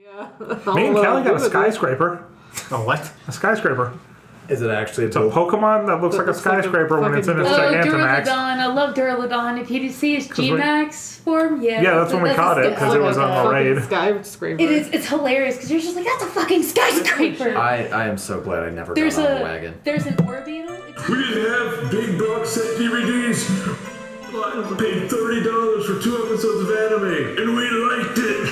Yeah. Me and Kelly got a skyscraper. A what? A skyscraper. Is it actually It's a Pokemon that looks like a skyscraper when it's in its Gigantamax. Duraludon. I love Duraludon. If you see his G-Max form, Yeah, that's when we caught it, because it was on the raid. Skyscraper. It is. It's hilarious because you're just like, that's a fucking skyscraper. I am so glad I never got on the wagon. There's an Orbeetle. We didn't have big box set DVDs. I paid $30 for 2 episodes of anime, and we liked it.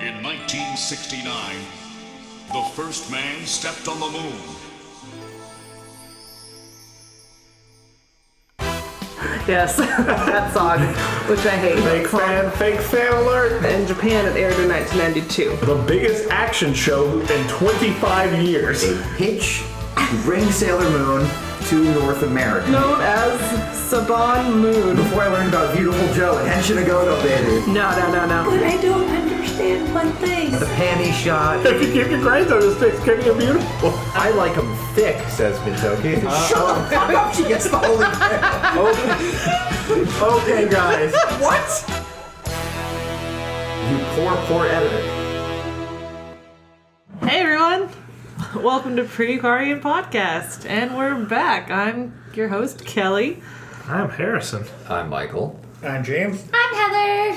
In 1969, the first man stepped on the moon. Yes, that song, which I hate. Fake fan alert. In Japan, it aired in 1992. The biggest action show in 25 years. A pitch to bring Sailor Moon to North America. Known as Saban Moon. Before I learned about Beautiful Joe and Henshin Agogo, baby. No. But I don't understand one thing. The panty shot. If you keep your grades on, this thing's getting beautiful. I like them thick, says Mitoki. Shut the fuck up, she gets the holy grail. Okay, guys. What? You poor editor. Hey everyone, welcome to Pretty Guardian Podcast, and we're back. I'm your host, Kelly. I'm Harrison. I'm Michael. I'm James. I'm Heather.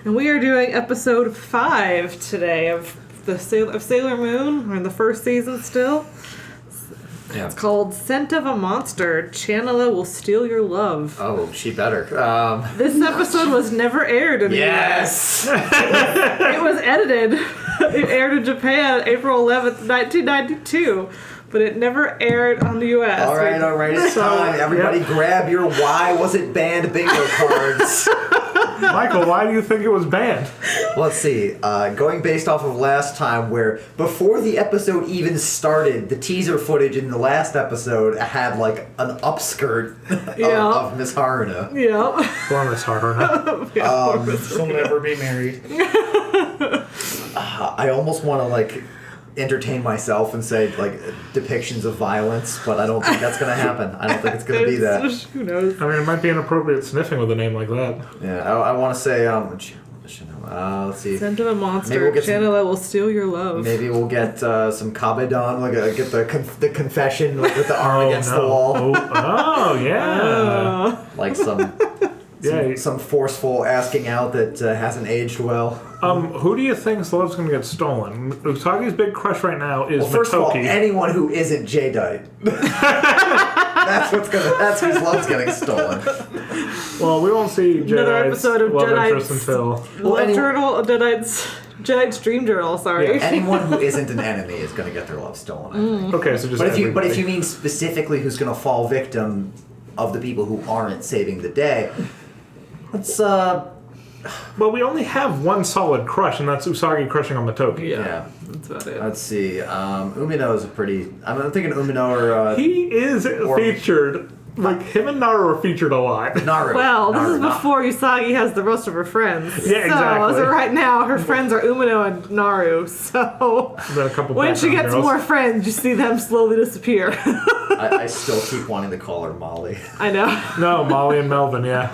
And we are doing episode 5 today of Sailor Moon. We're in the first season still. Yeah. It's called Scent of a Monster. Channela will steal your love. Oh, she better. This episode was never aired in the US. It was edited. It aired in Japan April 11th, 1992. But it never aired on the US. All right, it's time. Everybody grab your why was it banned bingo cards. Michael, why do you think it was banned? Let's see. Going based off of last time, where before the episode even started, the teaser footage in the last episode had like an upskirt of Miss Haruna. Yeah. Poor Miss Haruna. She'll never be married. I almost want to like entertain myself and say like depictions of violence, but I don't think that's gonna happen. I don't think it's gonna be that. Who knows? I mean, it might be inappropriate sniffing with a name like that. Yeah, I want to say let's see. Scent of a Monster. Maybe we'll get Channela will steal your love. Maybe we'll get some kabedon, like get the confession like, with the arm against the wall, Oh, yeah. like some forceful asking out that hasn't aged well. Who do you think's love's gonna get stolen? Usagi's big crush right now is Well, first of all, Mitoki. anyone who isn't Jadeite. That's whose love's getting stolen. Well, we won't see Another Jedi's episode of love Jedi's interest until... Love Journal, Jedi's Dream Journal, sorry. Yeah, Anyone who isn't an enemy is going to get their love stolen, I think. Okay, so just But if you mean specifically who's going to fall victim of the people who aren't saving the day, let's Well, we only have one solid crush, and that's Usagi crushing on Mitoki. yeah. That's about it. Let's see. Umino is a pretty. I'm thinking Umino or He is featured. Like, him and Naru are featured a lot. Naru. Well, this Naru, is before Usagi has the rest of her friends. Yeah, exactly. So, as of right now, her friends are Umino and Naru. So, Then a couple when she background gets girls. more friends, you see them slowly disappear. I still keep wanting to call her Molly. I know. No, Molly and Melvin, yeah.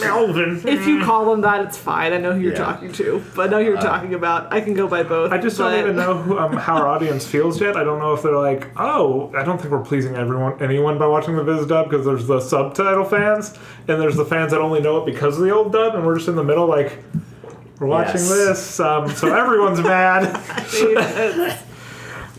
Melvin. If you call them that, it's fine. I know who you're Yeah. talking to. But I know who you're talking about. I can go by both. I just don't even know how our audience feels yet. I don't know if they're like, oh, I don't think we're pleasing anyone by watching the Viz dub, because there's the subtitle fans, and there's the fans that only know it because of the old dub, and we're just in the middle like, we're watching this, so everyone's mad.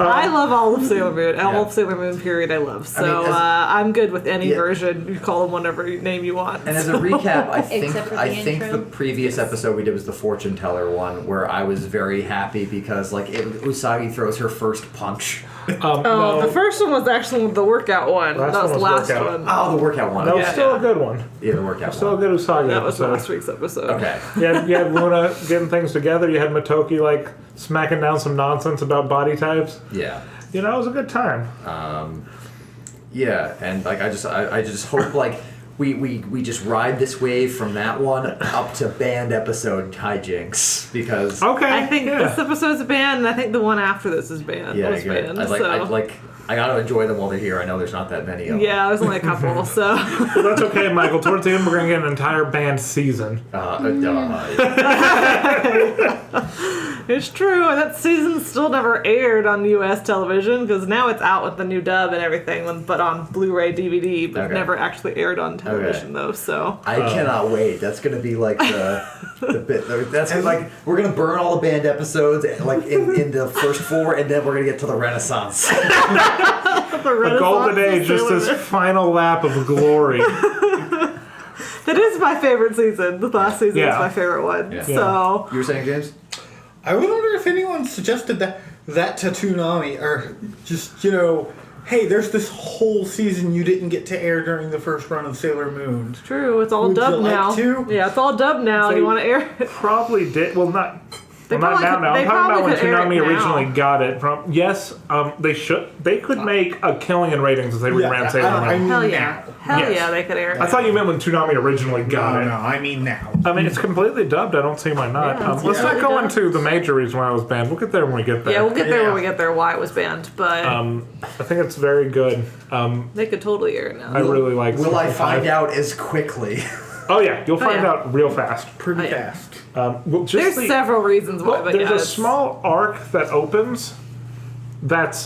I love all of Sailor Moon. All of Sailor Moon, period, I love. So I'm good with any version. You call them whatever name you want. And as a recap, I think Except for the intro. the previous episode we did was the fortune teller one, where I was very happy because like Usagi throws her first punch. No, The first one was actually the workout one. Last That was one the was last workout. one. Oh, the workout one. that was Yeah. still a good one. Yeah, the workout Still a one. good Usagi That was episode. last week's episode. Okay. You had Luna getting things together. You had Mitoki like smacking down some nonsense about body types. Yeah. You know, it was a good time. Yeah, and like I just hope like we just ride this wave from that one up to banned episode hijinks because Okay. I think yeah. this episode's banned, and I think the one after this is banned. yeah, was good. banned. I gotta enjoy them while they're here. I know there's not that many of them. Yeah, there's only a couple, so. Well, that's okay, Michael. Towards the end, we're going to get an entire band season. It's true, and that season still never aired on U.S. television because now it's out with the new dub and everything, but on Blu-ray, DVD, but never actually aired on television though. So I cannot wait. That's gonna be like the bit. That's like we're gonna burn all the band episodes like in the first 4, and then we're gonna get to the Renaissance. The Golden Age, just this final lap of glory. That is my favorite season. The last season is my favorite one. Yeah. So You were saying, James? I wonder if anyone suggested that to Toonami, or just, hey, there's this whole season you didn't get to air during the first run of Sailor Moon. it's true. It's all Would you dubbed like now. to? Yeah, it's all dubbed now. They You want to air it? Probably did. Well, not. They Well, not probably now. could- Now they I'm talking about probably when could air it Toonami originally now. got it from. Yes, they should. They could make a killing in ratings if they reran Sailor I Moon. mean Hell now. yeah. Hell Yes. yeah, they could air it. I thought you meant when Toonami originally got No, it. no, I mean now. I mean, it's completely dubbed. I don't see why not. Yeah, it's Let's not completely go dubbed. into the major reason why it was banned. We'll get there when we get there. Yeah, we'll get there Yeah. when we get there why it was banned, but I think it's very good. they could totally air it now. I really like. Will I season find 5. out as quickly? Oh yeah, you'll find yeah. out real fast. Pretty Oh, yeah. fast. Well, just There's the- several reasons why, Well, but there's yeah, a small arc that opens. That's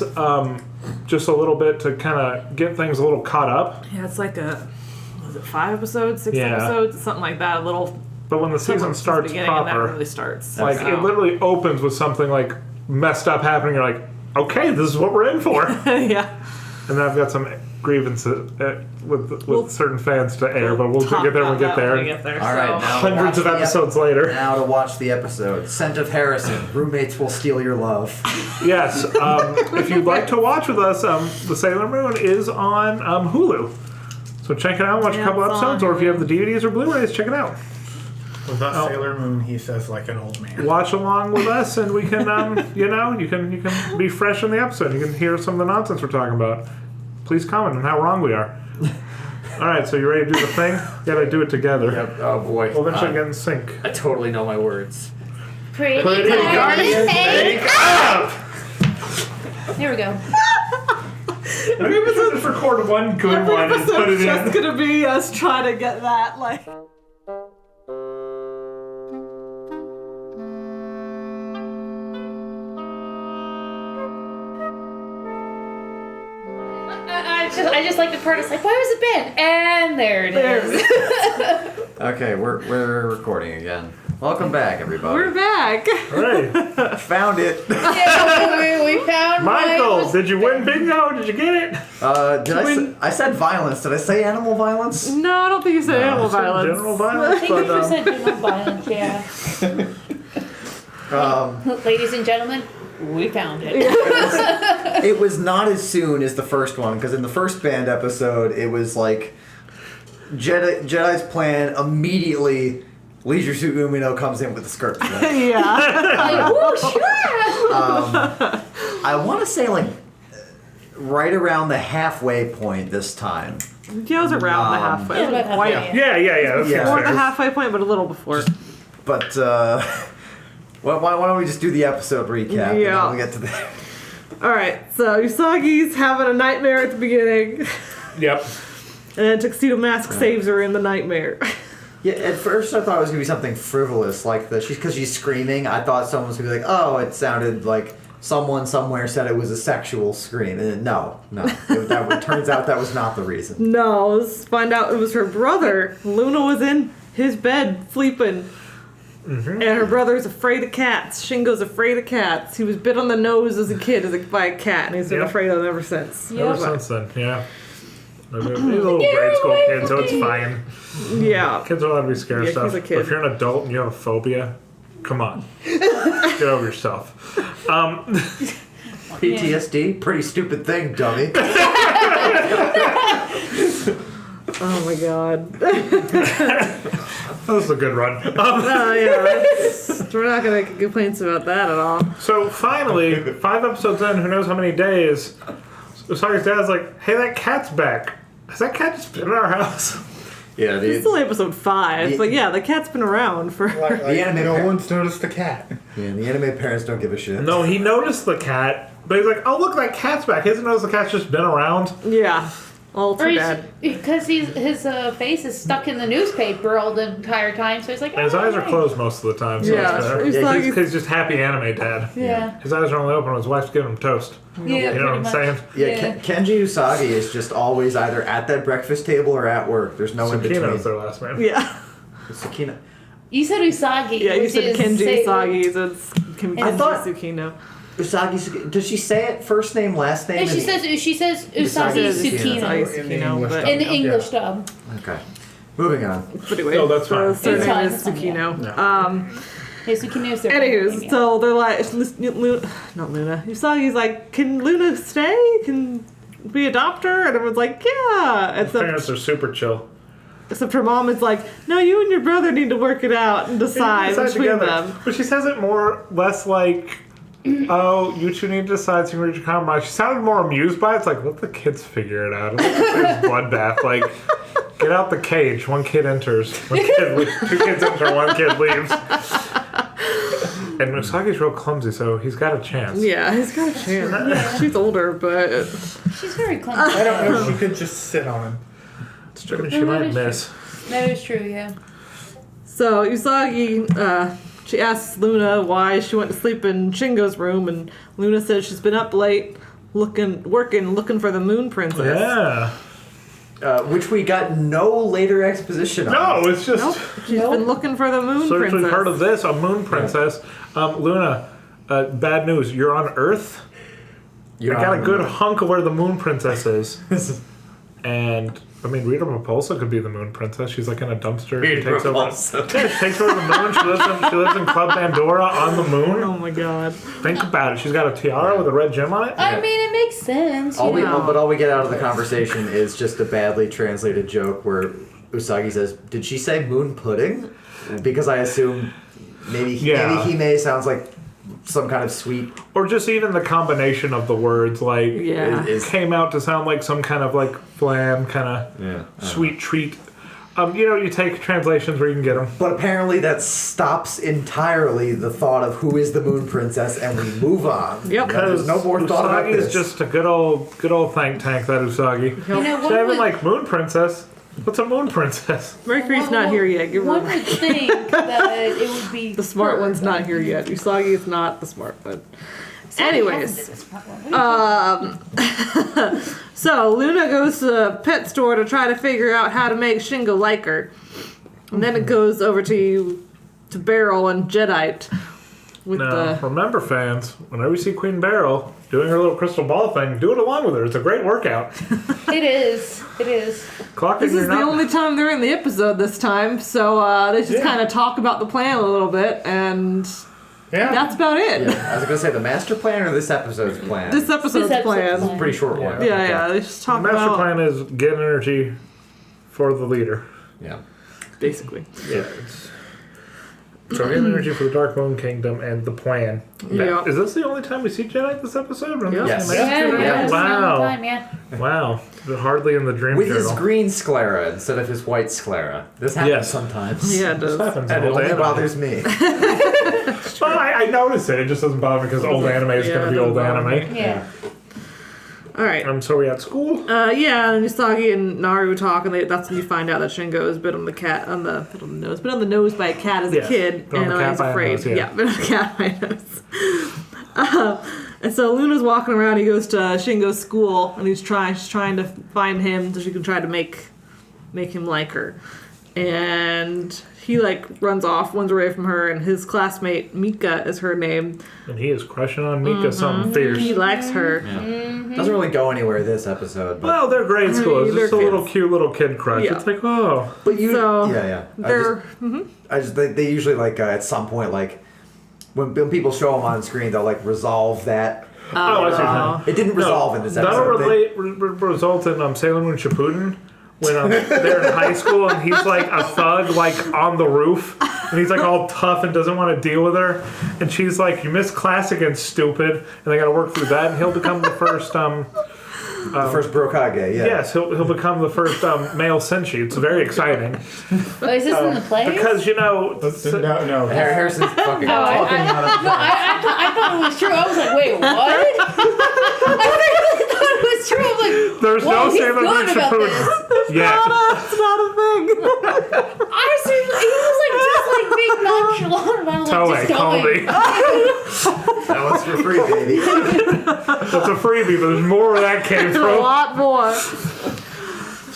just a little bit to kind of get things a little caught up. yeah, it's like was it 5 episodes, 6 Yeah. episodes, something like that. A little. But when the season Since the starts beginning, and that proper, really starts. like So. it literally opens with something like messed up happening. You're like, okay, this is what we're in for. yeah. And then I've got some grievances with certain fans to air, but we'll Talk get there when we about get that there. when we get there. All right, so. now Hundreds of watch the episodes later. Now to watch the episode. Scent of Harrison. Roommates will steal your love. Yes, if you'd like to watch with us, the Sailor Moon is on Hulu. So check it out, watch a Yeah, couple it's on episodes, or if you Hulu. have the DVDs or Blu-rays, check it out. Without Sailor Moon, he says like an old man. Watch along with us, and we can, you can be fresh in the episode. You can hear some of the nonsense we're talking about. Please comment on how wrong we are. All right, so you ready to do the thing? Gotta do it together. Yep. Oh boy. We'll eventually get in sync. I totally know my words. Pretty Guardian, Hey. up! There we go. Maybe we should just record one good one and put it It's just in. gonna be us trying to get that, like. I just like the part. It's like, why was it banned? And there it is. Okay, we're recording again. Welcome back, everybody. We're back. Right. Found it. Yeah, we found Michael, did you win bingo? Did you get it? I said violence. Did I say animal violence? No, I don't think you said animal violence. General I violence, think but 50% general violence, yeah. Ladies and gentlemen, we found it. It was not as soon as the first one, because in the first band episode, it was like Jedi's plan immediately. Leisure Suit Umino comes in with the skirt. Right? Yeah. Like, whoo, sure. I want to say like right around the halfway point this time. Yeah, it was around the halfway. Yeah, about Quite halfway, yeah. That seems before the fair. halfway point, but a little before. But why don't we just do the episode recap? And Yeah. then we'll get to the. All right, so Usagi's having a nightmare at the beginning, Yep. and then Tuxedo Mask saves her in the nightmare. Yeah, at first I thought it was gonna be something frivolous, like because she's screaming. I thought someone was gonna be like, "Oh, it sounded like someone somewhere said it was a sexual scream," and then, no, it turns out that was not the reason. No, let's find out it was her brother. Luna was in his bed sleeping. And her brother's afraid of cats. Shingo's afraid of cats. He was bit on the nose as a kid by a cat, and he's been Yep. afraid of them ever since. Ever since then, yeah. He's a little grade school kid, so it's fine. Yeah. Kids are allowed to be scared of Yeah, stuff. he's a kid. If you're an adult and you have a phobia, come on. Get over yourself. PTSD, pretty stupid thing, dummy. Oh my god. That was a good run. Yeah. We're not gonna make complaints about that at all. So finally, 5 episodes in, who knows how many days, Usagi's dad's like, hey, that cat's back. Has that cat just been in our house? Yeah, It's only episode 5, but yeah, the cat's been around for. Like, The anime no par- one's noticed the cat. the anime parents don't give a shit. No, he noticed the cat, but he's like, oh, look, that cat's back. He doesn't notice the cat's just been around. Yeah. All too bad. Because his face is stuck in the newspaper all the entire time, so he's like, And his eyes are closed most of the time, so Yeah, it's better. Usagi- He's just happy anime dad. Yeah. His eyes are only open when his wife's giving him toast. Yeah, You know what I'm saying? Yeah, Yeah. Kenji Usagi is just always either at that breakfast table or at work. There's no in between. Tsukino's their last name. Yeah. Sakina. You said Usagi. Yeah, you which said is Kenji Usagi, so it's Kenji I thought- Tsukino. Usagi. Does she say it first name, last name? And she says Usagi Tsukino Usagi Tsukino, in the English dub. Okay. Moving on. But anyway, No, that's fine. the surname It's fine, is it's fine, Tsukino. Hey, Tsukino's their Anywho, name, so they're like, not Luna. Usagi's like, can Luna stay? Can we adopt her? And everyone's like, yeah. His parents are super chill. Except her mom is like, no, you and your brother need to work it out and decide Decide between together. them. But she says it more, less like, oh, you two need to decide so you can reach a compromise. She sounded more amused by it. It's like, let the kids figure it out. It's bloodbath. Like, get out the cage. One kid enters. One kid leaves. Two kids enter. One kid leaves. And Usagi's real clumsy, so he's got a chance. Yeah, he's got a chance. She's older, but She's very clumsy. I don't know if she could just sit on him. It's true. She might miss. That is true, yeah. so Usagi, she asks Luna why she went to sleep in Shingo's room, and Luna says she's been up late looking for the Moon Princess. Yeah. Which we got no later exposition on. No, it's just. Nope. She's been looking for the Moon So Princess. we've heard of this, a moon princess. Luna, bad news. You're on Earth. You're I got a on- good hunk of where the moon princess is. And, I mean, Rita Repulsa could be the moon princess. She's like in a dumpster. She takes over. Yeah, she takes over the moon. She lives in Club Pandora on the moon. Oh my god. Think about it. She's got a tiara with a red gem on it. I mean, it makes sense. All we, you know. but all we get out of the conversation is just a badly translated joke where Usagi says, "Did she say moon pudding?" Because I assume maybe Hime sounds like some kind of sweet. Or just even the combination of the words, like, Yeah. came out to sound like some kind of like flam, kind of sweet treat. You take translations where you can get them. But apparently that stops entirely the thought of who is the moon princess, and we move on. Yep. There's no more thought about Usagi this. is just a good old think tank. That Usagi. You know, She's not even like moon princess. What's a moon princess? Mercury's not here yet. Give her One would think that it would be the smart her, one's but- not here yet. Usagi is not the smart one. Sammy Anyways, Hagen did this part one. so Luna goes to the pet store to try to figure out how to make Shingo like her. And then it goes over to Beryl and Jadeite with Now, remember, fans, whenever you see Queen Beryl doing her little crystal ball thing, do it along with her. It's a great workout. It is. It is. Clock This it, is you're the not. only time they're in the episode this time, so they just kind of talk about the plan a little bit, and that's about it. I was gonna say the master plan or this episode's plan. This episode's plan. It's a pretty short one. Yeah, they just The talk master about plan is get energy for the leader. Yeah. basically. Yeah. So get energy for the Dark Moon Kingdom and the plan. Yeah. Is this the only time we see Jedi this episode? Or Yeah. Yes. Master Yeah, Jedi? yeah, it's the only Wow. time, yeah. Wow. They're hardly in the Dream With Journal. his green sclera instead of his white sclera. This happens Yes. sometimes. Yeah, it This does. happens And in it old only anime. bothers me. Well, I notice it. It just doesn't bother me because old anime is Yeah, going to it be old doesn't bother anime. Yeah. All right. So we at school? Yeah, and Usagi and Naru talk, and that's when you find out that Shingo has been on the nose, been on the nose by a cat as a Yeah, kid, been on and the cat he's by a afraid. nose, yeah. Been on a cat by a nose. And so Luna's walking around. He goes to Shingo's school, and she's trying to find him so she can try to make him like her. And he runs away from her, and his classmate Mika is her name. And he is crushing on Mika something fierce. He likes her. Doesn't really go anywhere this episode. But, Well, they're grade school. It's They're just a little kids. cute little kid crush. Yeah. It's like, oh. but you, So, yeah. They're They usually at some point when people show them on screen they'll resolve that. Oh, I see what you're saying. It didn't resolve in this That'll episode. result in Sailor Moon Shippuden when they're in high school and he's like a thug on the roof and he's all tough and doesn't want to deal with her and she's like, you missed class again, stupid, and they got to work through that and he'll become the first The first Brokage, yeah. yes, he'll become the first male senshi. It's very exciting Oh, is this in the play? because No. Harrison's fucking Oh, talking I thought it was true. I was like, wait, what? I really thought it was it's true. I'm like, There's whoa, no he's Sailor Moon good about this. Shippuden. Yeah. It's not a thing. Honestly, he was like just like being nonchalant about like Toei, just call going. me. That was for free, baby. That's a freebie, but there's more where that came A from. lot more.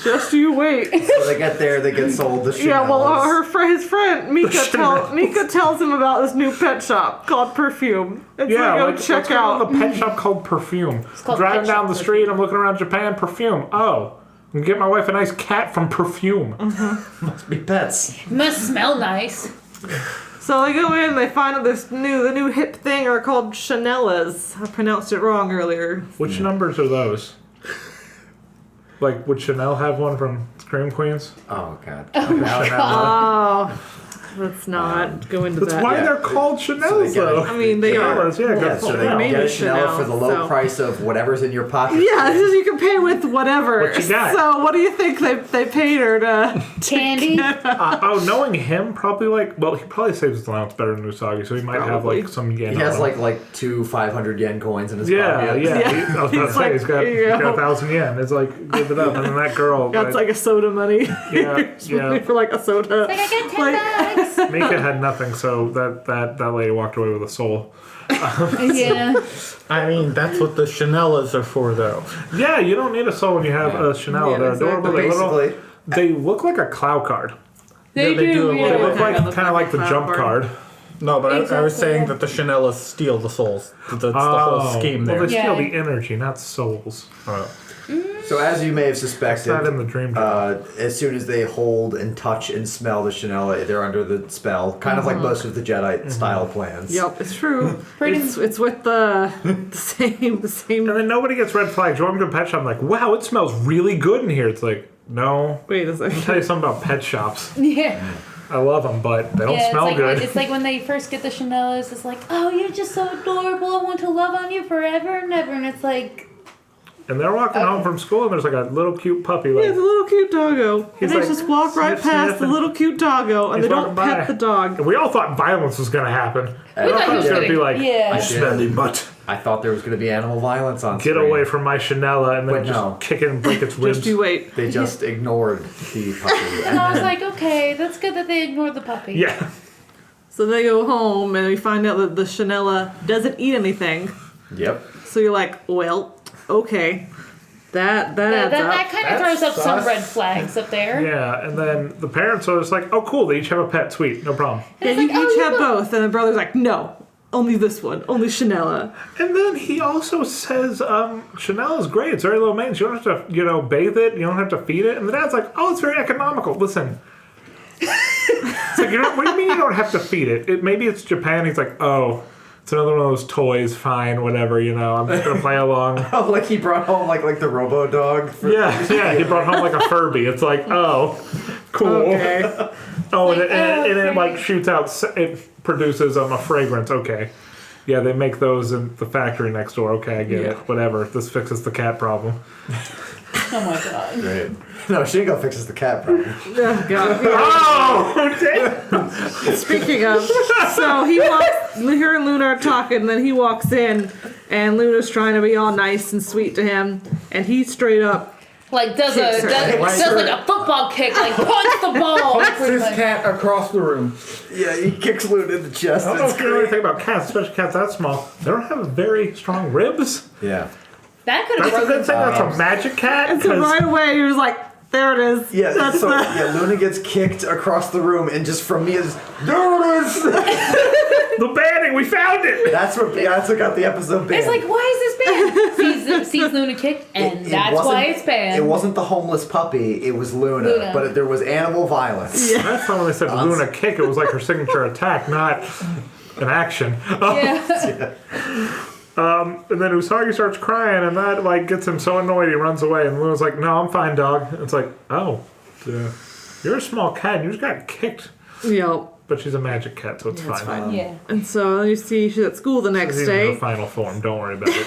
Just you wait. So they get there, they get sold the Chanel. Yeah, well, his friend Mika tells him about this new pet shop called Perfume. And so Yeah, we go like, check let's go out. to the pet shop called Perfume. called Driving Pet down Shop the street, I'm looking around Japan, Perfume. Oh, I can get my wife a nice cat from Perfume. Must be pets. Must smell nice. So they go in, they find out the new hip thing are called Chanellas. I pronounced it wrong earlier. Which numbers are those? Like, would Chanel have one from Scream Queens? Oh, God. Oh, let's not go into That's that. why Yeah. they're called So Chanel's, they get though. I mean, they are. Chanel's, yeah, Yeah, good so point. they Her name get a is Chanel Chanel, for the low so- price of whatever's in your pocket. Yeah, because you can pay with whatever. What you got? So what do you think they paid her to? Candy. Knowing him, probably he probably saves his allowance better than Usagi, so he might Probably. have some yen. He has on him. like two 500 yen coins in his Yeah. pocket. I was about to He's say, like, he's got you know. 1,000 yen. It's like, give it up. And then that girl. That's like a soda money. Yeah, yeah. For like a soda. Like I got $10. Mika had nothing, so that lady walked away with a soul. Yeah. I mean, that's what the Chanellas are for, though. Yeah, you don't need a soul when you have a Chanel. Yeah, They're adorable. exactly. They're little. Basically, They look like a clow card. They they do do. a Yeah. They look like Kinda kind of like the clow jump card. card. No, but I was Exactly. saying that the Chanellas steal the souls. That's the whole scheme there. Well, they steal Yeah. the energy, not souls. so as you may have It's suspected, not in the dream job. as soon as they hold and touch and smell the Chanel, they're under the spell. Kind of like most of the Jedi style plans. Yep, it's true. Pretty- It's with the same. And then nobody gets red flags. You walk into a pet shop, I'm like, wow, it smells really good in here. It's like, no. Wait a I'll tell second. you something about pet shops. Yeah. I love them, but they don't Yeah, smell it's like, good. It's like when they first get the Chanellas, it's like, oh, you're just so adorable. I want to love on you forever and ever. And it's like, And they're walking home from school, and there's like a little cute puppy. Yeah, Like, it's a little cute doggo. He's And they like, just walk right sniff, past sniff, the and little cute doggo, and he's they don't walking pet by. the dog. and we all thought violence was going to happen. I thought I he was was going to be gonna- like, yeah. I smelly butt. I thought there was going to be animal violence on Get screen. away from my Chanela, and then But just no. kick it and break its ribs. Just you wait. They just ignored the puppy. and I was like, okay, that's good that they ignored the puppy. Yeah. So they go home, and we find out that the Chanela doesn't eat anything. Yep. So you're like, well, okay. That adds up. That kind of throws up some red flags up there. Yeah, and then the parents are just like, oh, cool, they each have a pet. Sweet, no problem. Yeah, It's you like, oh, each you have look- both, and the brother's like, no, only this one, only Chanela. And then he also says, Chanel is great. It's very low maintenance. You don't have to, bathe it. You don't have to feed it. And the dad's like, oh, it's very economical. Listen. It's like, what do you mean you don't have to feed it? Maybe it's Japan. He's like, oh, it's another one of those toys. Fine, whatever, I'm just going to play along. Oh, like he brought home like the Robo Dog. Yeah, he brought home like a Furby. It's like, oh, cool. Okay. Oh, and Like, it like okay. shoots out, it produces a fragrance. Okay. Yeah, they make those in the factory next door. Okay, I get Yeah. it. Whatever. This fixes the cat problem. Oh my god. Great. No, Shingo fixes the cat problem. Oh, God. Oh, damn. Speaking of, so her and Luna are talking, and then he walks in, and Luna's trying to be all nice and sweet to him, and he straight up, Like does Kicks her. like a football kick, like punch the ball. Punch this cat across the room. Yeah, he kicks Luna in the chest. I don't know It's if you know great. anything about cats, especially cats that small. They don't have very strong ribs. Yeah. That could That's have a good thing that's a magic cat. and so 'cause- right away he was like, there it is. Yeah, That's so the, Luna gets kicked across the room, and just from me is there it is. the banning, we found it. That's what got the episode banned. It's like, why is this banned? Sees Luna kicked, and It that's wasn't- why it's banned. It wasn't the homeless puppy; it was Luna. Luna. But there was animal violence. That's not when they said Luna kick. It was like her signature attack, not an action. Yeah. And then Usagi starts crying, and that gets him so annoyed he runs away. And Luna's like, "No, I'm fine, dog." And it's like, "Oh, you're a small cat. And you just got kicked." Yep. But she's a magic cat, so it's That's fine. fine. Yeah. And so you see she's at school the next She's even in day. her final form. Don't worry about it.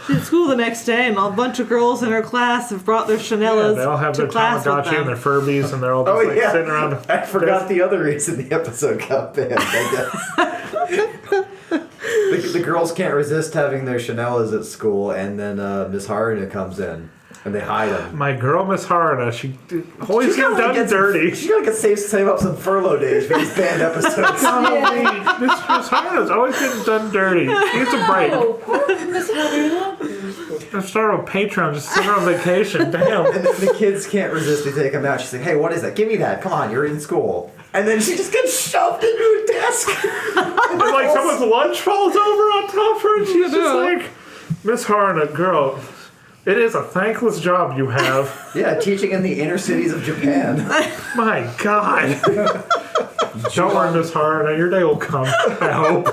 She's at school the next day, and a bunch of girls in her class have brought their Chanellas They all have to their class with Tamagotchi them. and their Furbies, and they're all just sitting around. I forgot the other reason the episode got banned. I guess the girls can't resist having their Chanellas at school, and then Miss Haruna comes in, and they hide them. My girl, Miss Haruna, she always gets done dirty. She's gotta save up some furlough days for these band episodes. Miss Haruna's always getting done dirty. She needs a break. Miss Haruna. Let's start with Patreon, just sit her on vacation. Damn. And then the kids can't resist. They take them out. She's like, "Hey, what is that? Give me that. Come on, you're in school." And then she just gets shoved into a desk. And like someone's lunch falls over on top of her, and she's just like, Miss Haruna, girl, it is a thankless job you have. Yeah, teaching in the inner cities of Japan. My God. Don't worry, Miss Haruna, your day will come, I hope.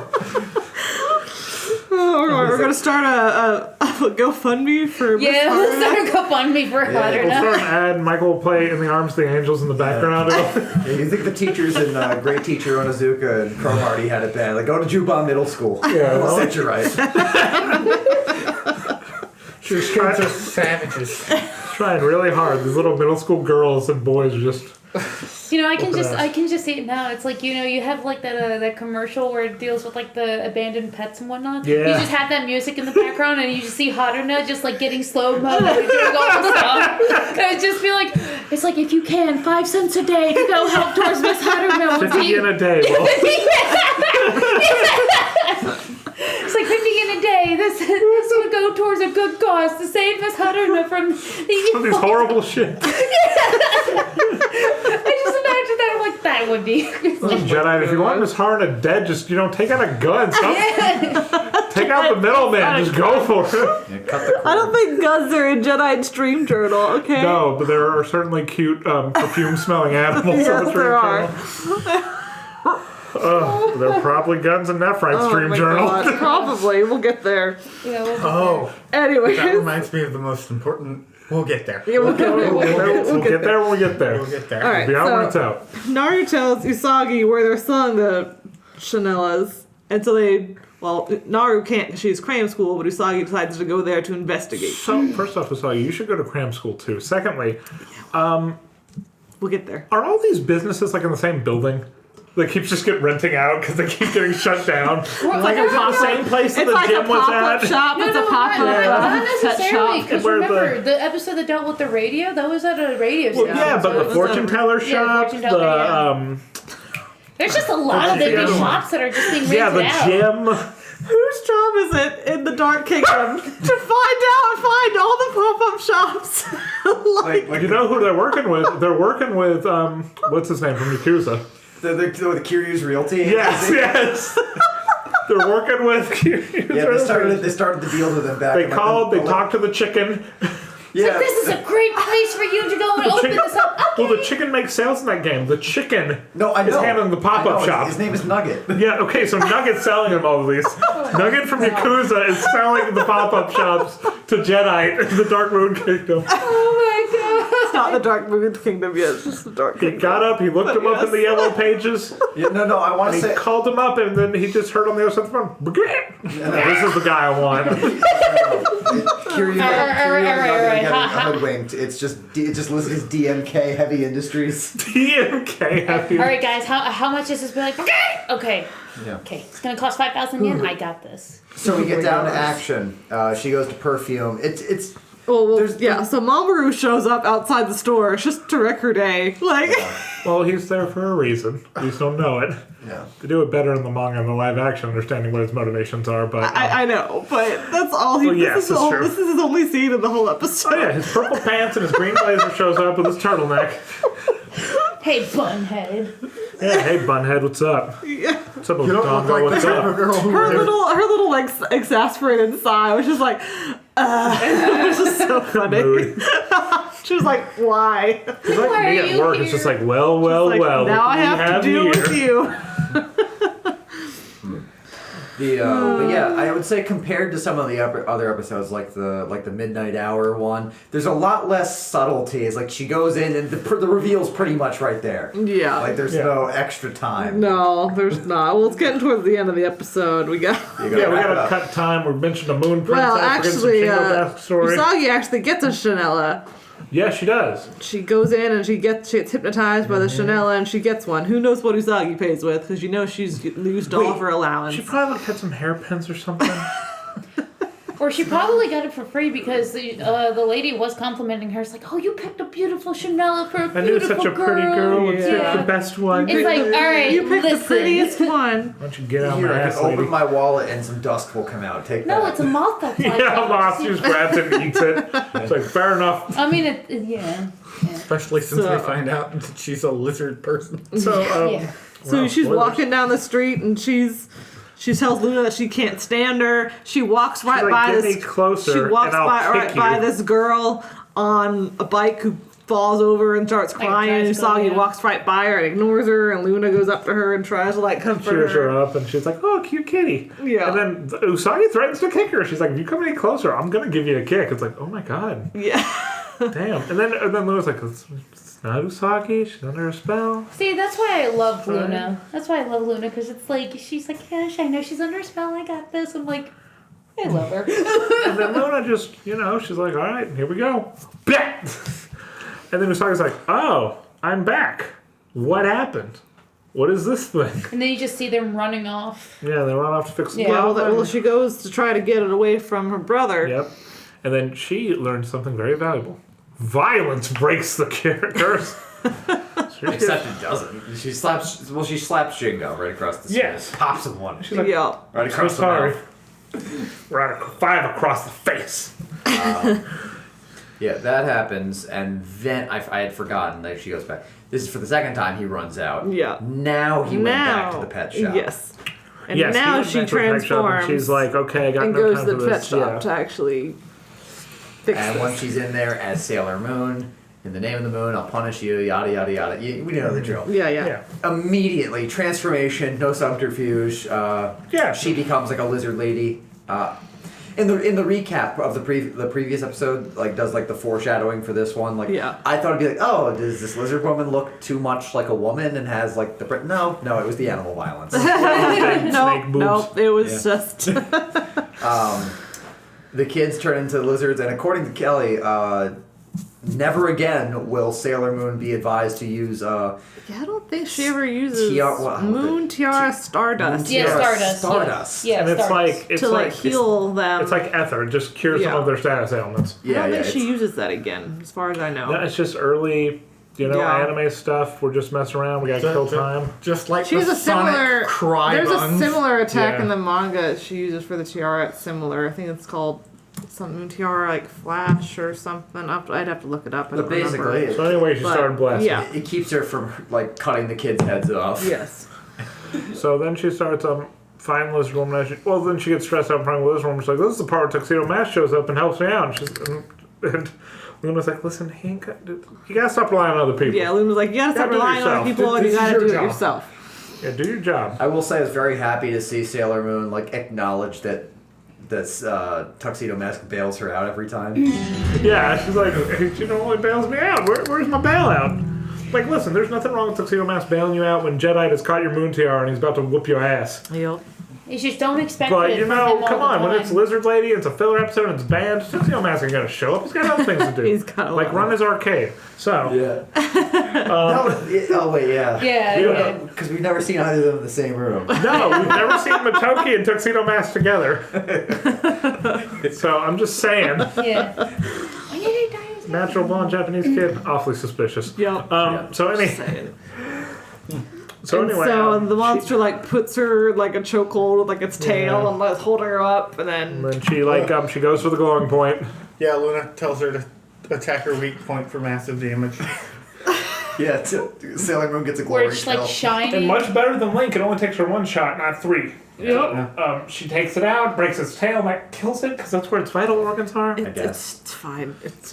We're going to start a GoFundMe for Miss Yeah, Haruna. let's start a GoFundMe for We'll start an Haruna. ad. Michael will play In the Arms of the Angels in the background. Yeah, you think the teachers in Great Teacher Onizuka and Cromartie had it bad? Like, go to Juban Middle School. Yeah, We'll well. set you right. These kids are savages. Trying really hard. These little middle school girls and boys are just... You know, I can just see it now. It's like, you know, you have like that commercial where it deals with like the abandoned pets and whatnot. Yeah. You just have that music in the background and you just see Haruna just like getting slow mo doing all the stuff. And it'd just be like, it's like, if you can, 5 cents a day to go help towards Miss Haruna. 50 yen a day. Well, It's like 50 yen a day. This would go towards a good cause to save Miss Haruna from these horrible shit. I just imagine that. I'm like, that would be. Jedi, if you want Miss Haruna dead, just, take out a gun. Take out the middleman. Just go for it. Yeah, cut the cord. I don't think guns are in Jedi Stream Journal, okay? No, but there are certainly cute perfume-smelling animals. Yes, on the there are. There are probably guns in Nephrite Stream my Journal. God, probably. We'll get there. Yeah, we'll Oh, Anyways. that reminds me of the most important. We'll get there. Yeah, we'll get there. We'll get there when we get there. We'll get there. All right. Be out when it's So, out. Naru tells Usagi where they're selling the Chanellas, and so Naru can't because she's cram school, but Usagi decides to go there to investigate. So, first off, Usagi, you should go to cram school too. Secondly, We'll get there. are all these businesses like in the same building? They keep just renting out because they keep getting shut down. Like it's the same place that It's the like a gym was pop-up at. shop. It's a pop-up not pet necessarily. shop. Because Where remember, the episode that dealt with the radio, that was at a radio Well, station. yeah, but so the fortune teller Yeah, shop, fortune teller, yeah. the There's just a lot of empty shops that are just being rented the out. gym. Whose job is it in the Dark Kingdom to find all the pop-up shops? You know who they're working with? They're working with what's his name from Yakuza? The Kiryu's Realty. Yes. They're working with Yakuza. Yeah, they started the deal with them back. They in, called. the, They talked to the chicken. Yeah. This is a great place for you to go and open this up. Well, the chicken makes sales in that game. The chicken No, I know. is handling the pop-up I know, shop. His name is Nugget. Yeah, okay, so Nugget's selling them all of these. Nugget from Yakuza is selling the pop-up shops to Jedi in the Dark Moon Kingdom. Oh my It's not the Dark Moon Kingdom yet. It's just the Dark He Kingdom. got up, he looked him up in the yellow pages, Yeah, no, I want and to he say. called him up, and then he just heard on the other side of the phone, this is the guy I want. Kiryu All right. hoodwinked. It just listed as DMK Heavy Industries. DMK happy. All right, guys. How much is this? Be like, okay. Yeah. Okay. It's gonna cost 5,000 yen. I got this. So we get down to action. She goes to perfume. It's So Mamoru shows up outside the store just to wreck her day. Well, he's there for a reason. You just don't know it. yeah. They do it better in the manga and the live action, understanding what his motivations are, but... I know, but that's all he. Well, yes, this, is it's true. this is his only scene in the whole episode. Oh yeah, his purple pants and his green blazer shows up with his turtleneck. Hey, bunhead. Yeah, hey Bunhead, what's up? Yeah. What's up, You don't Dongo? look like What's the type of up? girl who Her would- little like exasperated sigh was just like, it was just so funny. Mood. She was like, why? He's like Why me are at you work. here? It's just like, well, Like, well. now I have to deal with you. But yeah, I would say compared to some of the other episodes, like the Midnight Hour one, there's a lot less subtlety. It's like she goes in and the reveal's pretty much right there. Yeah. Like there's no extra time. No, there's not. Well, it's getting towards the end of the episode. We got. You Yeah, we wrap it gotta up. cut time. We mentioned the Moon Princess. Well, We're getting some actually, Shingo backstory. Usagi actually gets a Chanella Yeah, she does. She goes in and she gets hypnotized by the Chanel and she gets one. Who knows what Usagi pays with? Because you know she's used all of her allowance. She probably had some hairpins or something. Or she probably got it for free because the lady was complimenting her. It's like, oh, you picked a beautiful Chanel for a beautiful girl. I knew such a pretty girl. It's the best one. It's like, all right, you picked listen. the prettiest one. Why don't you get out Here, my I ass, can lady? open my wallet and some dust will come out. Take that. No, it's a moth that's like Yeah, that. Moss just grabs it and eats it. It's like, fair enough. I mean, yeah. Especially since we find out that she's a lizard person. So, Yeah. So well, she's spoilers. walking down the street and she tells Luna that she can't stand her. She walks right like, by "Get this. me closer she walks and I'll right kick by you." this girl on a bike who falls over and starts Like a crying. And tricycle, Usagi yeah. walks right by her and ignores her. And Luna goes up to her and tries to like comfort Cheers her her. up, and she's like, "Oh, cute kitty." Yeah. And then Usagi threatens to kick her. She's like, "If you come any closer, I'm gonna give you a kick." It's like, "Oh my god, Yeah. damn!" And then Luna's like, "It's not Usagi. She's under a spell." See, that's why I love Luna. That's why I love Luna, because it's like, she's like, yes, I know she's under a spell, I got this. I'm like, I love her. And then Luna just, she's like, "All right, here we go." And then Usagi's like, "Oh, I'm back. What happened? What is this thing?" And then you just see them running off. Yeah, they run off to fix the Yeah. Well, she goes to try to get it away from her brother. Yep. And then she learned something very valuable. Violence breaks the curse. Except it doesn't. She slaps Shingo right across the face. Yes. Pops him one. She's like, Yeah. Right "So across the sorry." mouth. Right, 5 across the face. Yeah, that happens, and then I had forgotten that she goes back. This is for the second time he runs out. Yeah. Now he went back to the pet shop. Yes. And Yes, now he she went back to the pet shop, transforms and she's like, "Okay, I got and no goes time to for the pet this." shop to actually fix And this. when she's in there as Sailor Moon, in the name of the moon, I'll punish you, yada, yada, yada. We know the drill. Yeah, yeah. Yeah. Immediately, transformation, no subterfuge. Yeah. She becomes like a lizard lady. In the recap of the previous episode, like does like the foreshadowing for this one, like Yeah. I thought it'd be like, oh, does this lizard woman look too much like a woman and has like the no, it was the animal violence. Snake boobs. Nope, it was just The kids turn into lizards, and according to Kelly, never again will Sailor Moon be advised to use I don't think she ever uses Tiara- Moon Tiara Stardust Yeah, Tiara Stardust. Stardust. Yeah, And it's Stardust. like, it's to like like, heal them. it's like ether. It just cures some Yeah. of their status ailments. I don't think it's- she uses that again, as far as I know. No, it's just early, Yeah. anime stuff. We're just messing around. We gotta kill time. Just like She has the a similar. Sonic cry There's a buns. similar attack Yeah. in the manga she uses for the tiara. It's similar. I think it's called something tiara like Flash or something. I'd have to look it up. I But don't remember. basically, So anyway, she But, started blasting. yeah. it keeps her from like cutting the kids' heads off. Yes. So then she starts fighting Lizard Woman. Then she gets stressed out in front of Lizard Woman. She's like, "This is the part where Tuxedo Mask shows up and helps me out." And Luna's like, "Listen, you gotta stop relying on other people. Yeah, Lune was like, you gotta stop Gotta do it relying on yourself. people and This you is gotta your do it job. yourself. Yeah, do your job." I will say I was very happy to see Sailor Moon like acknowledge that Tuxedo Mask bails her out every time. Yeah, she's like, "She only bails me out. Where's my bailout?" Like, listen, there's nothing wrong with Tuxedo Mask bailing you out when Jedi has caught your moon tiara and he's about to whoop your ass. Yep. You just don't expect But it you from him know, all come the on, when time. it's Lizard Lady, it's a filler episode, and it's banned. Tuxedo Mask ain't gonna show up. He's got other things to do. He's got a like lot. run his arcade. So Oh wait, yeah. Yeah. Because we've never seen either of them in the same room. no, we've never seen Matoki and Tuxedo Mask together. So I'm just saying, Yeah. natural blonde Japanese kid, awfully suspicious. Yep. So Saying. So And anyway, so the monster like puts her like a chokehold with like its tail and like holding her up, and then then she she goes for the glowing point. Yeah, Luna tells her to attack her weak point for massive damage. Yeah, Sailor Moon gets a Where glory it's like kill. shiny. And much better than Link, it only takes her one shot, not 3. yep. She takes it out, breaks its tail, and that kills it because that's where its vital organs are. guess. It's fine. It's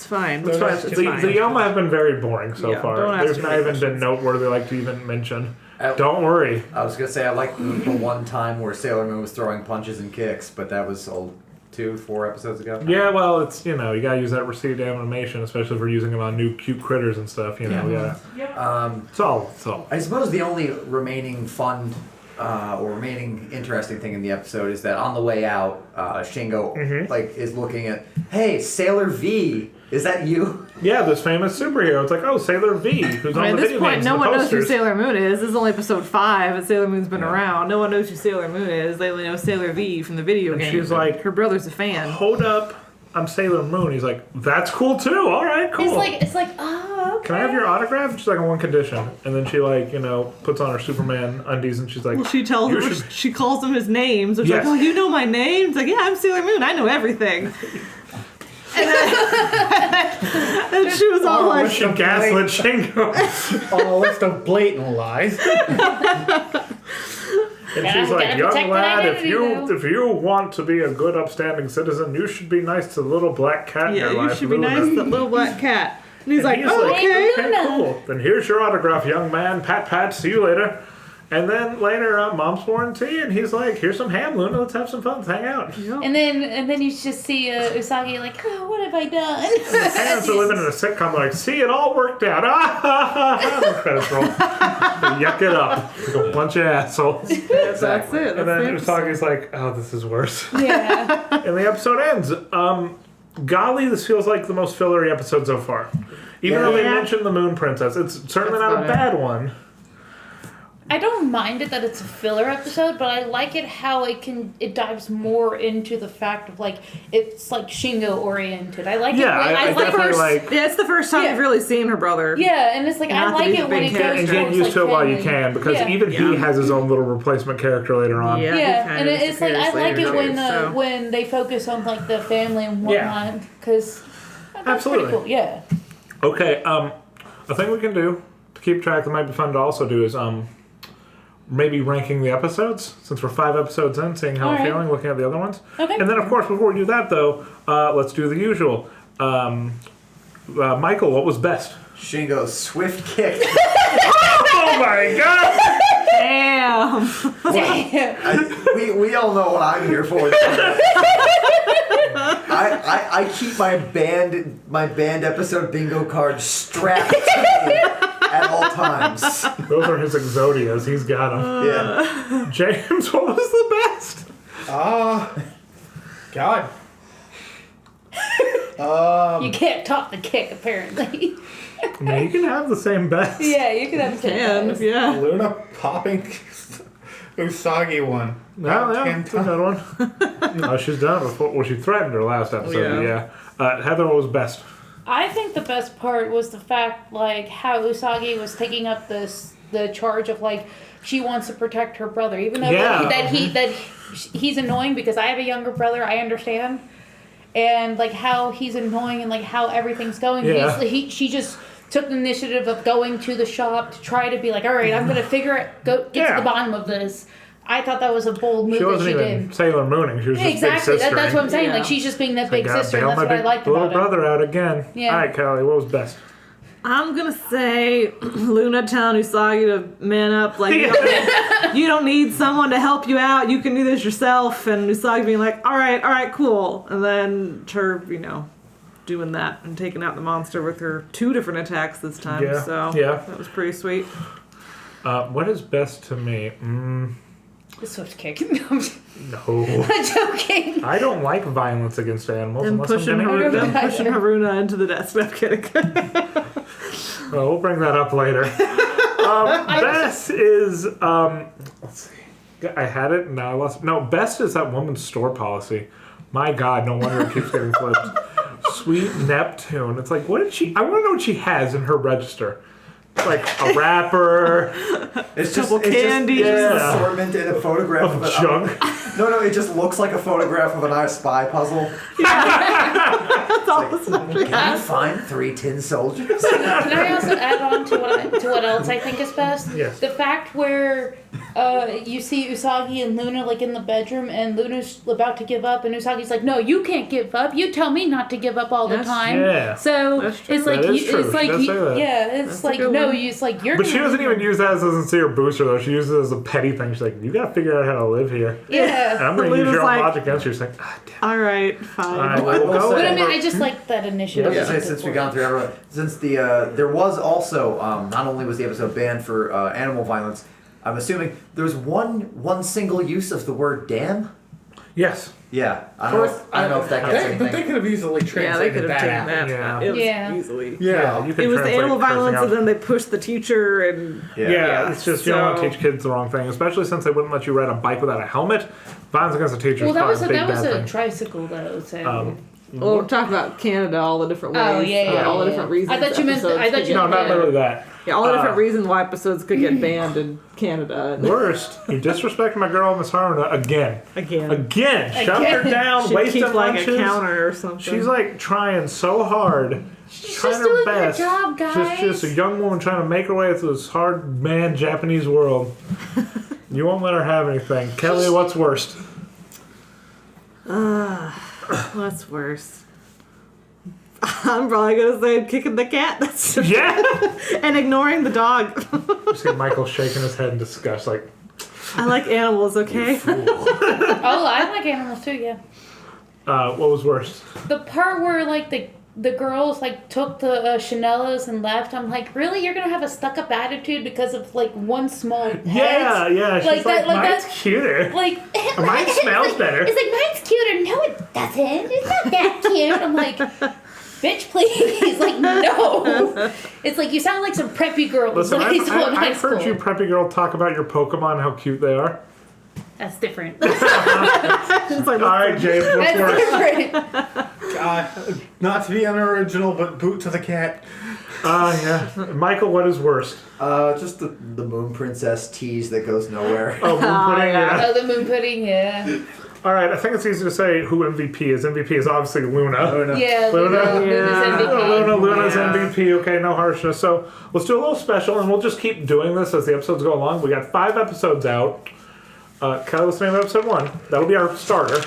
fine. It's fine. It's The fine. Yoma have been very boring so Yeah, far. don't ask There's too not many even been questions. noteworthy like to even mention. I- Don't worry. I was gonna say I like the one time where Sailor Moon was throwing punches and kicks, but that was 4 episodes ago. Yeah, well, it's you gotta use that received animation, especially if we're using it on new cute critters and stuff. Yeah. It's all. I suppose the only remaining fun or remaining interesting thing in the episode is that on the way out, Shingo Mm-hmm. is looking at, hey, Sailor V Is that you? Yeah, this famous superhero. It's like, oh, Sailor V, who's on At the this video point, games no and the one knows who posters. Sailor Moon is. This is only episode 5, and Sailor Moon's been around. No one knows who Sailor Moon is. They only know Sailor V from the video And game. she's like, her brother's a fan. Hold up, I'm Sailor Moon. He's like, that's cool too. All right, cool. It's like, oh, okay. Can I have your autograph? She's like, on one condition. And then she puts on her Superman undies and she's like, Well, she tells him, she calls him his name. So she's like, oh, you know my name? It's like, yeah, I'm Sailor Moon. I know everything. And she was all like, she gaslit Shingo. On a list of blatant lies. And she's like, young lad, if you want to be a good, upstanding citizen, you should be nice to the little black cat in your life. You should be nice to the little black cat. And he's like, he's oh, like, okay. Cool. Then here's your autograph, young man. Pat, pat, see you later. And then later, Mom's pouring tea, and he's like, here's some ham, Luna. Let's have some fun. Let's hang out. Yep. And then you just see Usagi like, oh, what have I done? The parents are living in a sitcom. They're like, see, it all worked out. The credits roll. They yuck it up. Like a bunch of assholes. That's it. And then Usagi's like, oh, this is worse. Yeah. And the episode ends. Golly, this feels like the most fillery episode so far. Even though they mentioned the Moon Princess, it's certainly not a bad one. I don't mind it that it's a filler episode, but I like it how it dives more into the fact of like it's like Shingo oriented. I like it. I definitely like. Yeah, it's the first time we've really seen her brother. Yeah, and it's like I like it when it goes And towards get used to it while you family. can, because even he has his own little replacement character later on. Yeah, and it's like I like it when they focus on like the family and whatnot, because that's pretty cool. Yeah. Okay, a thing we can do to keep track that might be fun to also do is maybe ranking the episodes, since we're 5 episodes in, seeing how we're feeling, looking at the other ones. Okay. And then, of course, before we do that, though, let's do the usual. Michael, what was best? Shingo's swift kick. Oh my god! Damn. We all know what I'm here for. I keep my band episode bingo card strapped to me at all times. Those are his Exodias. He's got them. Yeah. James, what was the best? God. You can't top the kick, apparently. I mean, you can have the same best. Yeah, you can have the best. Yeah. Luna popping Usagi one. No, that's a good one. No, she's done it before. Well, she threatened her last episode. Yeah. Heather, what was best? I think the best part was the fact, like, how Usagi was taking up the charge of, like, she wants to protect her brother, even though that he's annoying because I have a younger brother. I understand, and like how he's annoying and like how everything's going. Yeah. She just took the initiative of going to the shop to try to be like, all right, I'm gonna get to the bottom of this. I thought that was a bold move She wasn't that she even did. Sailor Mooning. She was just Exactly. big sister. That's what I'm saying. Like she's just being that big sister, and that's what I liked little about it. brother out again. Yeah. All right, Kelly, what was best? I'm gonna say Luna telling Usagi to man up, like you don't need someone to help you out. You can do this yourself. And Usagi being like, all right, cool. And then her, doing that and taking out the monster with her 2 different attacks this time. Yeah. So that was pretty sweet. What is best to me? The swift kick. No. I'm joking. I don't like violence against animals Then unless pushing I'm getting rid of them. Haruna into the desk. No, I'm kidding. Well, we'll bring that up later. Best is let's see. I had it and now I lost. No, best is that woman's store policy. My God, no wonder it keeps getting flipped. Sweet Neptune. It's like, what did she? I want to know what she has in her register. It's like a wrapper. It's just candy. It's just an assortment and a photograph of junk. No, it just looks like a photograph of an I Spy puzzle. That's all Can you find 3 tin soldiers? Can I also add on to what else I think is best? Yes. The fact where you see Usagi and Luna like in the bedroom, and Luna's about to give up, and Usagi's like, "No, you can't give up. You tell me not to give up all the time." Yeah. So That's true. it's like That is true. it's like She does say that. it's That's a like good no, one. it's like you're. But she gonna doesn't do even it. use that as a sincere booster, though. She uses it as a petty thing. She's like, you gotta figure out how to live here. And Yeah. I'm gonna use Luna's your own like- logic against you. She's like, ah, damn. All right, fine. All right, we'll will go say- But I mean, over- I just like that initiative. Yeah, since we've gone through everyone, since there was also not only was the episode banned for animal violence, I'm assuming there was one single use of the word "damn." Yes. Yeah, I don't know if that gets anything. But they could have easily translated could have that taken out. that. Yeah. It was Yeah. easily. Yeah. You can It was the translate animal cursing violence, out. and then they pushed the teacher, and Yeah, it's just you don't want to so- teach kids the wrong thing, especially since they wouldn't let you ride a bike without a helmet. Violence against the teacher Well, is that probably was a a, big that was bad a thing. tricycle though. So. well, we're talking about Canada, all the different ways. Oh, yeah, all the yeah. different reasons. I thought you meant- episodes I thought could you get No, not Yeah. literally that. Yeah, all the different reasons why episodes could get banned in Canada. Worst, you disrespect my girl, Miss Haruna, again. Again. Shove her down, She'd wasting keep like lunches. a counter or something. She's like trying so hard. She's trying just her doing her best. job, guys. Just a young woman trying to make her way through this hard man Japanese world. You won't let her have anything. Kelly, what's worst? What's worse? I'm probably gonna say kicking the cat. That's Yeah. and ignoring the dog. You see Michael shaking his head in disgust, like, I like animals, okay? Oh, I like animals too. Yeah. what was worst? The part where like the girls like took the Chanellas and left. I'm like, really? You're gonna have a stuck-up attitude because of like one small pet? Yeah. She's Like that- like mine's that- cuter. Like Mine smells better. It's like mine's cuter. No, it doesn't. It's not that cute. I'm like, bitch, please. Like, no. It's like you sound like some preppy girl. Listen, in high school and high I've heard you school. preppy girl talk about your Pokemon, how cute they are. That's different. It's like, All right, James, what's That's worst? different. Not to be unoriginal, but boot to the cat. Yeah. Michael, what is worst? Just the Moon Princess tease that goes nowhere. Oh, moon pudding, yeah. Oh, the moon pudding, yeah. All right, I think it's easy to say who MVP is. MVP is obviously Luna. Yeah, Luna? Luna's MVP. Luna's Yeah. MVP. Okay, no harshness. So let's do a little special, and we'll just keep doing this as the episodes go along. We got 5 episodes out. Kelly, what's the name of episode 1? That'll be our starter.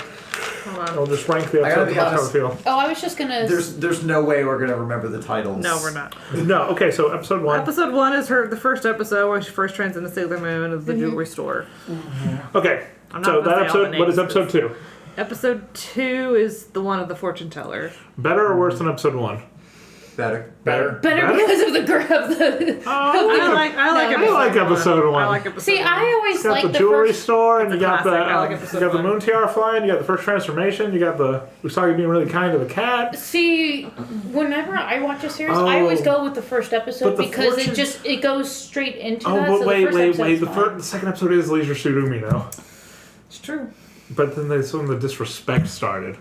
hold on. We'll just rank the I gotta episodes. be That's how we honest. feel. Oh, I was just gonna. There's no way we're gonna remember the titles. No, we're not. No, okay, so episode 1. Episode 1 is the first episode where she first trains in the Sailor Moon of the jewelry store. Okay, I'm not so gonna that say all episode, the what is names, episode 2? Episode 2 is the one of the fortune teller. Better or worse than episode 1? Better. Better because of the girl. I like episode 1. I like episode See, 1. I always You got like the the jewelry first. store, and you It's a got the classic. I like you episode got the 1. moon tiara flying. You got the first transformation. You got the Usagi being really kind to the cat. See, whenever I watch a series, Oh. I always go with the first episode But the because fortune- it goes straight into Oh, that. but so wait. the first episode's The second episode is Leisure Suit Umi now. It's true. But then that's when the disrespect started.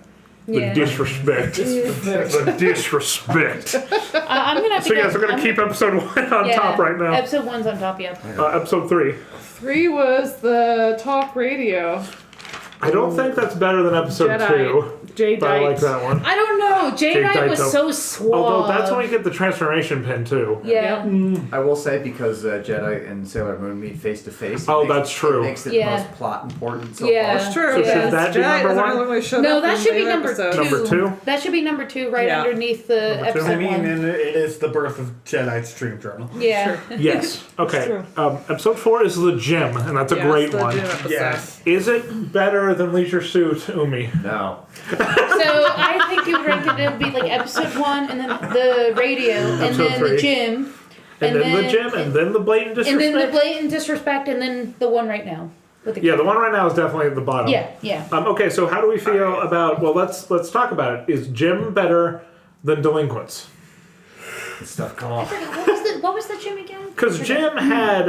The Yeah. disrespect. The disrespect. I'm gonna have to So go, yes, we're gonna I'm- keep episode 1 on yeah, top right now. Episode 1's on top, yeah. Episode 3. 3 was the talk radio. I don't think that's better than episode Jedi. 2. But I like that one. I don't know. Jadeite was Daito. so suave. Although that's when you get the transformation pin too. Yeah. I will say because Jedi and Sailor Moon meet face to face. Oh, that's true. It makes it Yeah. most plot important so Yeah. far. It's true. So should yes. that be Jedi number doesn't 1? really show No, up that in should be the number episode. 2. Number 2? That should be number 2, right Yeah. underneath the Number 2? episode I mean, 1. and it is the birth of Jedi's dream journal. Yeah. Yes. Okay. true. Episode 4 is the gym, and that's a Yeah, great it's the one. gym episode. Yes. Is it better than Leisure Suit, Umi? No. So I think you would rank it to be like episode 1, and then the radio, and Episode then 3. the gym, And then the gym, and then the blatant and disrespect. then the blatant disrespect, and then the one right now. With the Yeah, the one right now is definitely at the bottom. Yeah. Okay, so how do we feel about? Well, let's talk about it. Is Jim better than Delinquents? It's tough call. What was the gym again? Because Jim had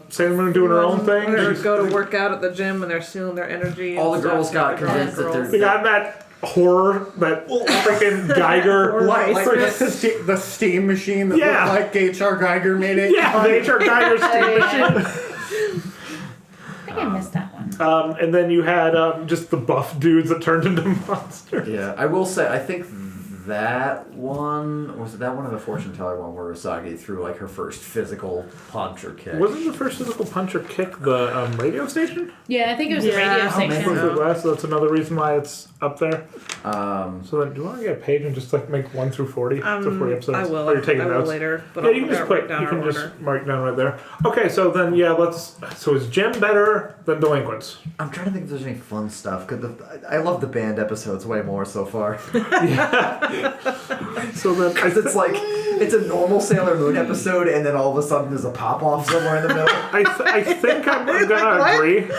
Sailor Moon doing her own thing. They She's- go to work out at the gym and they're stealing their energy. All and the girls stuff. got convinced that girls. We got that horror, that freaking Geiger. Like freaking- the steam machine that Yeah. looked like H.R. Geiger made it. yeah, the HR Geiger steam machine. I think I missed that one. And then you had just the buff dudes that turned into monsters. Yeah, I will say, I think that one, was it that one or the fortune teller one where Usagi threw like her first physical punch or kick? Wasn't the first physical punch or kick the radio station? Yeah, I think it was the Yeah. radio Oh, station. With the glass, so that's another reason why it's up there. Um, So then, do you want to get a page and just like make 1 through 40? So 40 episodes. I will. Or you're taking I will notes later. But Yeah, I'll you can just write put. down You our can order. just mark down right there. Okay, so then let's. So is Jim better than Delinquents? I'm trying to think if there's any fun stuff. Cause I love the band episodes way more so far. So then, It's like, it's a normal Sailor Moon episode and then all of a sudden there's a pop-off somewhere in the middle. I think I'm gonna agree.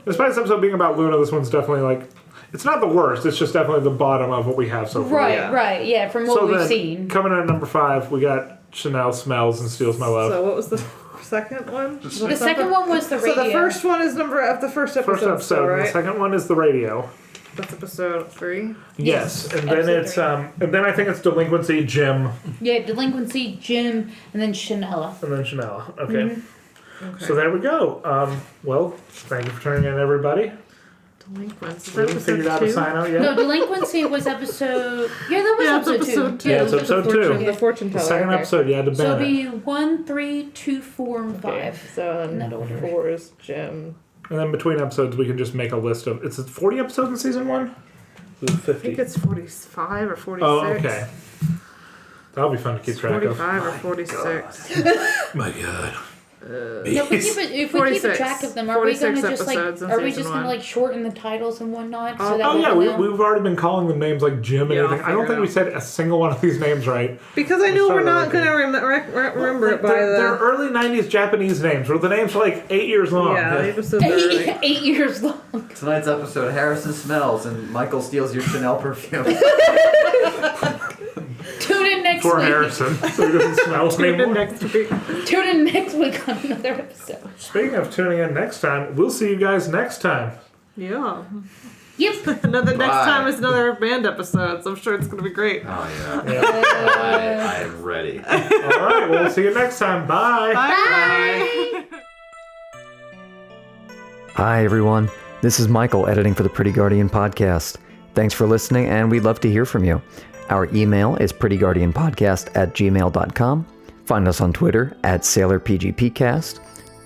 Despite this episode being about Luna, this one's definitely like, it's not the worst. It's just definitely the bottom of what we have so far. Right, yeah, from what we've seen. Coming in at number 5, we got Chanel Smells and Steals My Love. So what was the second one? The second one was the radio. So the first one is number of the first episode. First episode, right? and the second one is the radio. That's episode 3. Yes, and then it's and then I think it's Delinquency, Jim. Yeah, Delinquency, Jim, and then Chanela. And then Chanela. Okay. So there we go. Well, thank you for tuning in, everybody. Delinquency. We haven't figured out a sign out yet. No, Delinquency was episode. Yeah, that was episode 2. Yeah, it's episode 2. The fortune teller. The second episode, you had to So it'll ban be it. 1, 3, 2, 4, and 5. So In that order. 4 is Jim. And then between episodes, we can just make a list of. It's 40 episodes in season 1. I think it's 45 or 46. Oh, okay. That'll be fun to keep track of. 45 or 46. My God. No, if we keep 46. track of them, are we going to 46 just like episodes in are we season just going to one. like shorten the titles and whatnot? So that Oh yeah, we'll know? we've already been calling them names like Jim and Yeah, everything. I don't think I'll we figure said a single one of these names right. Because I know we're not started going to remember it by They're the... early 90s Japanese names where the names are like 8 years long. Yeah, the episodes are early. 8 years long. Tonight's episode, Harrison smells and Michael steals your Chanel perfume. Tune in next For week. Harrison, so he doesn't smell Tune in anymore. next week. Tune in next week on another episode. Speaking of tuning in next time, we'll see you guys next time. Yeah. Yep. Next Bye. time is another band episode, so I'm sure it's going to be great. Oh, yeah. I am ready. All right, we'll see you next time. Bye. Bye. Hi, everyone. This is Michael editing for the Pretty Guardian podcast. Thanks for listening, and we'd love to hear from you. Our email is prettyguardianpodcast@gmail.com. Find us on Twitter @SailorPGPcast.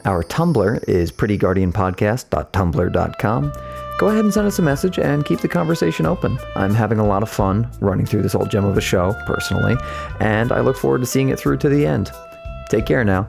Our Tumblr is prettyguardianpodcast.tumblr.com. Go ahead and send us a message and keep the conversation open. I'm having a lot of fun running through this old gem of a show, personally, and I look forward to seeing it through to the end. Take care now.